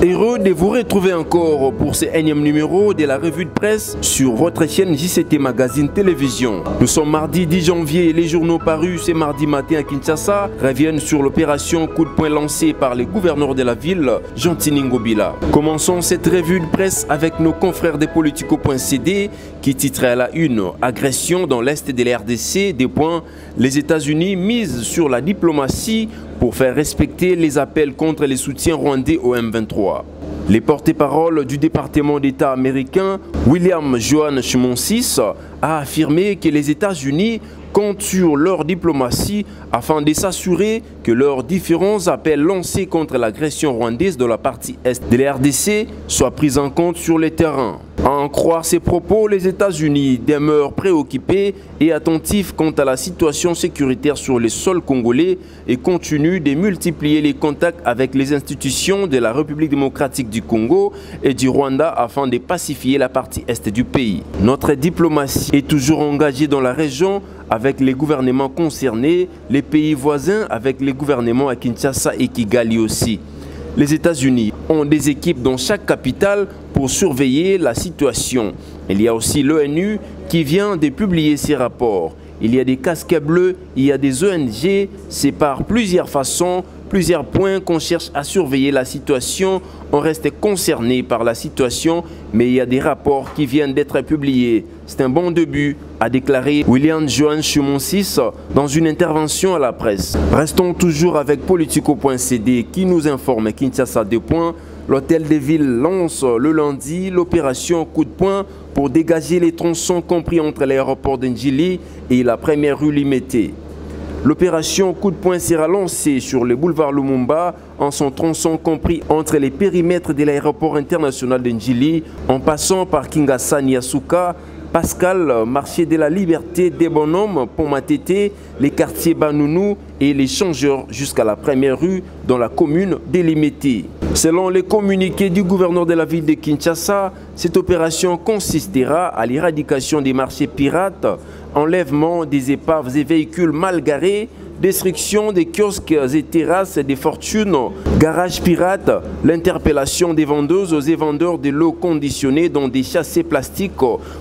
Heureux de vous retrouver encore pour ce énième numéro de la revue de presse sur votre chaîne JCT Magazine Télévision. Nous sommes mardi 10 janvier et les journaux parus ce mardi matin à Kinshasa reviennent sur l'opération coup de poing lancée par les gouverneurs de la ville, Jean-Tini Ngobila. Commençons cette revue de presse avec nos confrères de Politico.cd qui titrait à la une « Agression dans l'Est de la RDC », les États-Unis misent sur la diplomatie pour faire respecter les appels contre les soutiens rwandais au M23. Les porte-paroles du département d'État américain, William Johan Chimonsis, a affirmé que les États-Unis comptent sur leur diplomatie afin de s'assurer que leurs différents appels lancés contre l'agression rwandaise de la partie Est de la RDC soient pris en compte sur le terrain. À en croire ces propos, les États-Unis demeurent préoccupés et attentifs quant à la situation sécuritaire sur le sol congolais et continuent de multiplier les contacts avec les institutions de la République démocratique du Congo et du Rwanda afin de pacifier la partie Est du pays. Notre diplomatie est toujours engagée dans la région avec les gouvernements concernés, les pays voisins avec les gouvernements à Kinshasa et Kigali aussi. Les États-Unis ont des équipes dans chaque capitale pour surveiller la situation. Il y a aussi l'ONU qui vient de publier ses rapports. Il y a des casques bleus, il y a des ONG, c'est par plusieurs façons, plusieurs points qu'on cherche à surveiller la situation. On reste concerné par la situation, mais il y a des rapports qui viennent d'être publiés. C'est un bon début, a déclaré William Johan Chimonsis dans une intervention à la presse. Restons toujours avec Politico.cd qui nous informe Kinshasa des points. L'hôtel de ville lance le lundi l'opération coup de poing pour dégager les tronçons compris entre l'aéroport d'Ndjili et la première rue Limité. L'opération coup de poing sera lancée sur le boulevard Lumumba en son tronçon compris entre les périmètres de l'aéroport international d'Ndjili en passant par Kingasani Yasuka, Pascal, Marché de la Liberté, des Bonhommes, Pont-Matete, les quartiers Banounou et les Changeurs jusqu'à la première rue dans la commune d'Elimete. Selon les communiqués du gouverneur de la ville de Kinshasa, cette opération consistera à l'éradication des marchés pirates, enlèvement des épaves et véhicules mal garés, destruction des kiosques et terrasses des fortunes, garages pirates, l'interpellation des vendeuses et vendeurs de l'eau conditionnée dans des châssis plastiques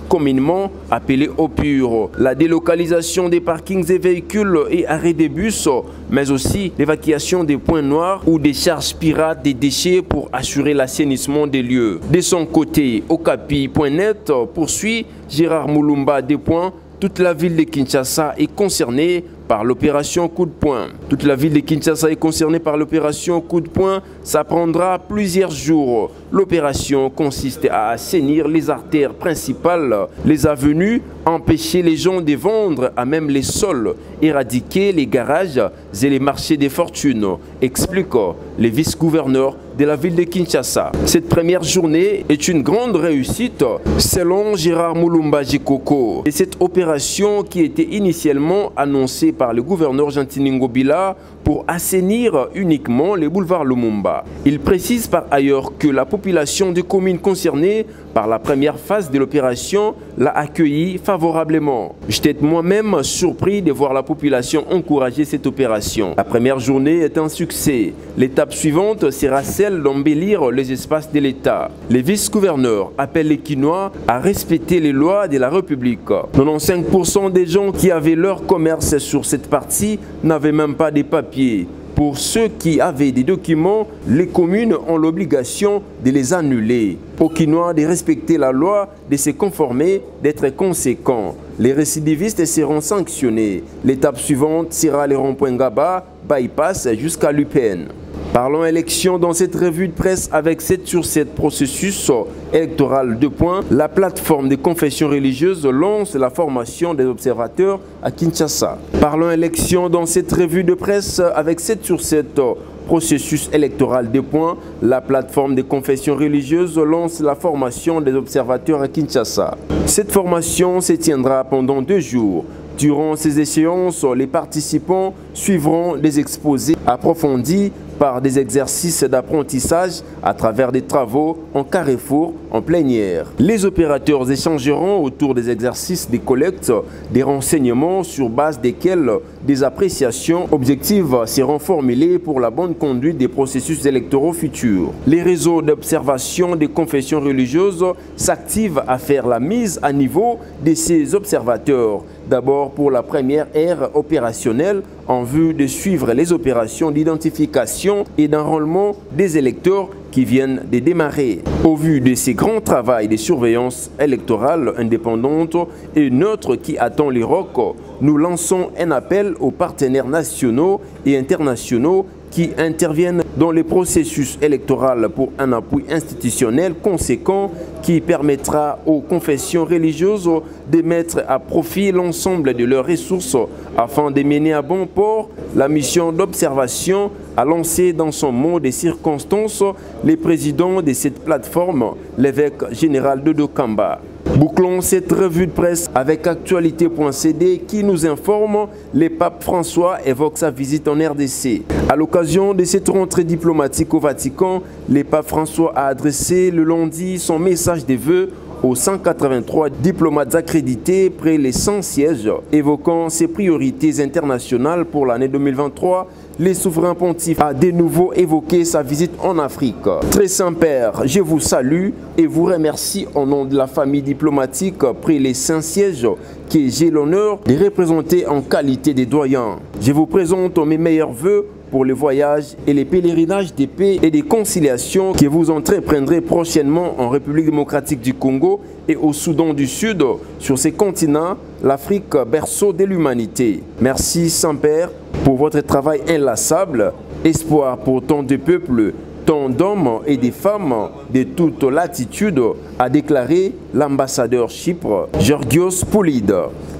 communément appelés eau pure, la délocalisation des parkings et véhicules et arrêts des bus, mais aussi l'évacuation des points noirs ou des charges pirates des déchets pour assurer l'assainissement des lieux. De son côté, Okapi.net poursuit Gérard Moulumba des points. Toute la ville de Kinshasa est concernée par l'opération coup de poing. Toute la ville de Kinshasa est concernée par l'opération coup de poing. Ça prendra plusieurs jours. L'opération consiste à assainir les artères principales, les avenues, empêcher les gens de vendre à même les sols, éradiquer les garages et les marchés des fortunes, explique le vice-gouverneur de la ville de Kinshasa. Cette première journée est une grande réussite selon Gérard Moulumba Jikoko. Et cette opération qui était initialement annoncée par le gouverneur Jean-Tini Ngobila pour assainir uniquement les boulevards Lumumba. Il précise par ailleurs que la population des communes concernées par la première phase de l'opération l'a accueilli favorablement. J'étais moi-même surpris de voir la population encourager cette opération. La première journée est un succès. L'étape suivante sera celle d'embellir les espaces de l'État. Les vice-gouverneurs appellent les Kinois à respecter les lois de la République. 95% des gens qui avaient leur commerce sur cette partie n'avaient même pas de papiers. Pour ceux qui avaient des documents, les communes ont l'obligation de les annuler. Aux Kinois de respecter la loi, de se conformer, d'être conséquents. Les récidivistes seront sanctionnés. L'étape suivante sera les ronds-points Gaba, bypass jusqu'à l'UPN. Parlons élection dans cette revue de presse avec 7 sur 7 processus électoral 2 points. La plateforme des confessions religieuses lance la formation des observateurs à Kinshasa. Parlons élection dans cette revue de presse avec 7 sur 7 processus électoral 2 points. La plateforme des confessions religieuses lance la formation des observateurs à Kinshasa. Cette formation se tiendra pendant 2 jours. Durant ces échéances, les participants suivront des exposés approfondis par des exercices d'apprentissage à travers des travaux en carrefour en plein air. Les opérateurs échangeront autour des exercices des collectes des renseignements sur base desquels des appréciations objectives seront formulées pour la bonne conduite des processus électoraux futurs. Les réseaux d'observation des confessions religieuses s'activent à faire la mise à niveau de ces observateurs. D'abord pour la première ère opérationnelle en vue de suivre les opérations d'identification et d'enrôlement des électeurs qui viennent de démarrer. Au vu de ces grands travaux de surveillance électorale indépendante et neutre qui attend l'Irak, nous lançons un appel aux partenaires nationaux et internationaux qui interviennent dans les processus électoraux pour un appui institutionnel conséquent qui permettra aux confessions religieuses de mettre à profit l'ensemble de leurs ressources afin de mener à bon port la mission d'observation a lancé dans son mot des circonstances le président de cette plateforme, l'évêque général Dodo Kamba. Bouclons cette revue de presse avec actualité.cd qui nous informe le pape François évoque sa visite en RDC. À l'occasion de cette rentrée diplomatique au Vatican, le pape François a adressé le lundi son message de vœux aux 183 diplomates accrédités près les 100 sièges, évoquant ses priorités internationales pour l'année 2023. Le souverain pontife a de nouveau évoqué sa visite en Afrique. Très Saint-Père, je vous salue et vous remercie au nom de la famille diplomatique près les 5 sièges que j'ai l'honneur de représenter en qualité de doyen. Je vous présente mes meilleurs vœux pour les voyages et les pèlerinages de paix et de conciliation que vous entreprendrez prochainement en République démocratique du Congo et au Soudan du Sud, sur ces continents, l'Afrique, berceau de l'humanité. Merci Saint-Père pour votre travail inlassable, espoir pour tant de peuples, tant d'hommes et de femmes de toute latitude, a déclaré l'ambassadeur Chypre, Georgios Poulide.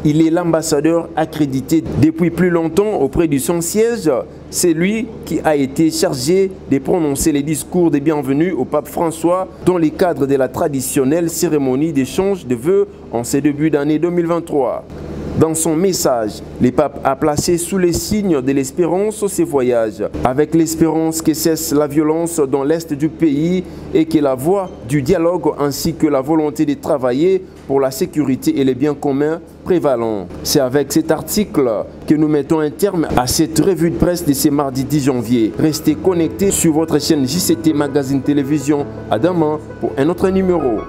Il est l'ambassadeur accrédité depuis plus longtemps auprès du son siège. C'est lui qui a été chargé de prononcer les discours de bienvenue au pape François dans le cadre de la traditionnelle cérémonie d'échange de vœux en ce début d'année 2023. Dans son message, le pape a placé sous les signes de l'espérance ses voyages, avec l'espérance que cesse la violence dans l'est du pays et que la voie du dialogue ainsi que la volonté de travailler pour la sécurité et les biens communs prévalent. C'est avec cet article que nous mettons un terme à cette revue de presse de ce mardi 10 janvier. Restez connectés sur votre chaîne JCT Magazine Télévision. À demain pour un autre numéro.